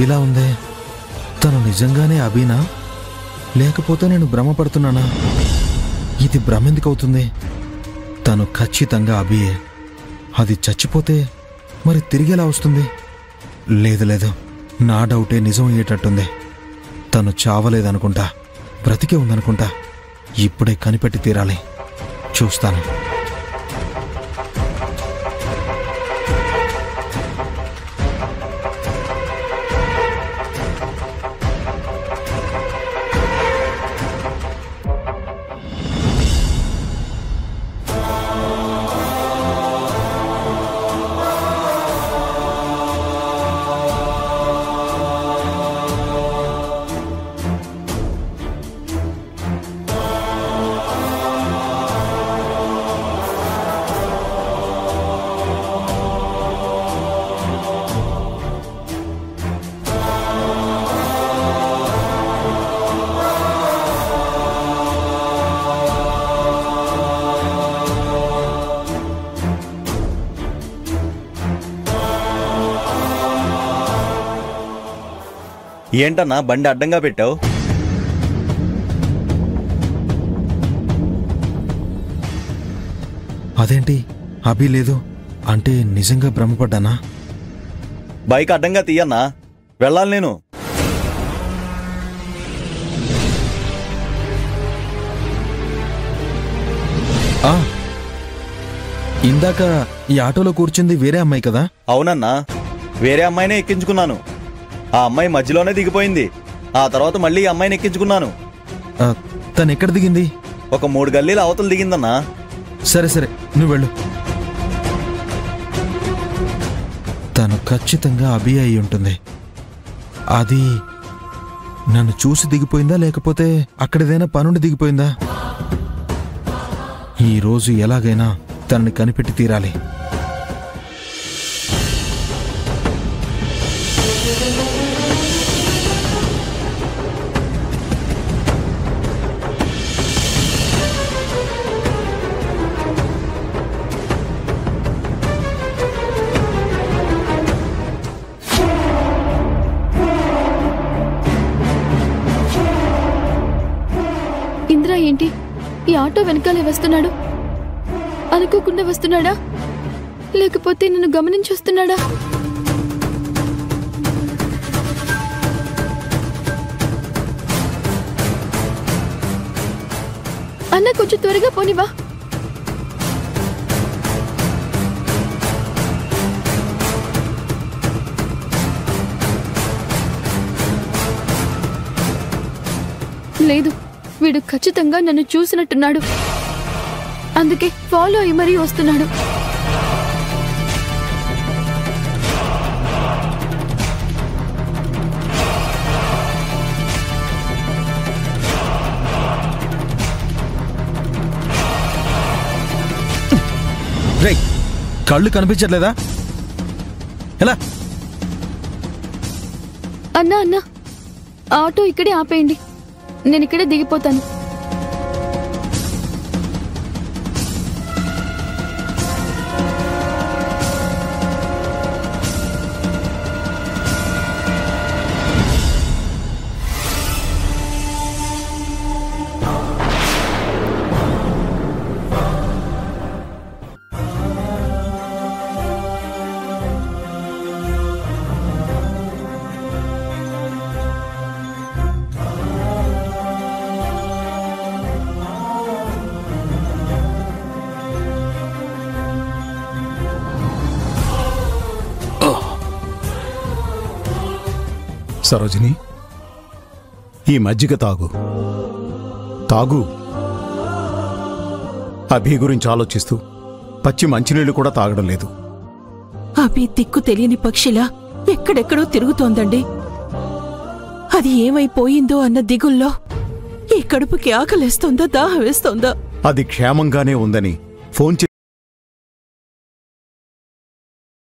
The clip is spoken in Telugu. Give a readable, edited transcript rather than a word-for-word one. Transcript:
అభిలా ఉందే. తను నిజంగానే అభినా, లేకపోతే నేను భ్రమపడుతున్నానా? ఇది భ్రమెందుకవుతుంది? తను ఖచ్చితంగా అభియే. అది చచ్చిపోతే మరి తిరిగి ఎలా వస్తుంది? లేదు లేదు, నా డౌటే నిజం అయ్యేటట్టుంది. తను చావలేదనుకుంటా, బ్రతికే ఉందనుకుంటా. ఇప్పుడే కనిపెట్టి తీరాలి. చూస్తాను. ఏంటన్నా బండి అడ్డంగా పెట్టావు? అదేంటి అభి లేదు అంటే నిజంగా భ్రమపడ్డానా? బైక్ అడ్డంగా తీయన్నా, వెళ్ళాలి నేను. ఇందాక ఈ ఆటోలో కూర్చుంది వేరే అమ్మాయి కదా? అవునన్నా, వేరే అమ్మాయినే ఎక్కించుకున్నాను. ఆ అమ్మాయి మధ్యలోనే దిగిపోయింది. ఆ తర్వాత మళ్ళీ ఈ అమ్మాయిని ఎక్కించుకున్నాను. తను ఎక్కడ దిగింది? ఒక 3 గల్లీల అవతల దిగిందన్నా. సరే సరే, నువ్వు వెళ్ళు. తను ఖచ్చితంగా అభి అయి ఉంటుంది. అది నన్ను చూసి దిగిపోయిందా, లేకపోతే అక్కడేదైనా పనుండి దిగిపోయిందా? ఈరోజు ఎలాగైనా తనని కనిపెట్టి తీరాలి. ఇంద్ర ఏంటి ఈ ఆటో వెనకాలే వస్తున్నాడు? అనుకోకుండా వస్తున్నాడా, లేకపోతే నన్ను గమనించొస్తున్నాడా? అన్న కొంచెం త్వరగా పోనివా. లేదు, వీడు ఖచ్చితంగా నన్ను చూసినట్టున్నాడు. అందుకే ఫాలో అయ్యి మరీ వస్తున్నాడు. రేయ్, కళ్ళు కనిపించట్లేదా? ఎలా? అన్నా అన్నా, ఆటో ఇక్కడే ఆపేయండి, నేను ఇక్కడే దిగిపోతాను. సరోజిని, ఈ మజ్జిగ తాగు. తాగు. అభి గురించి ఆలోచిస్తూ పచ్చి మంచినీళ్లు కూడా తాగడం లేదు. అభి దిక్కు తెలియని పక్షిలా ఎక్కడెక్కడో తిరుగుతోందండి. అది ఏమైపోయిందో అన్న దిగుల్లో ఈ కడుపుకి ఆకలేస్తోందా, దాహం వేస్తోందా? అది క్షేమంగానే ఉందని ఫోన్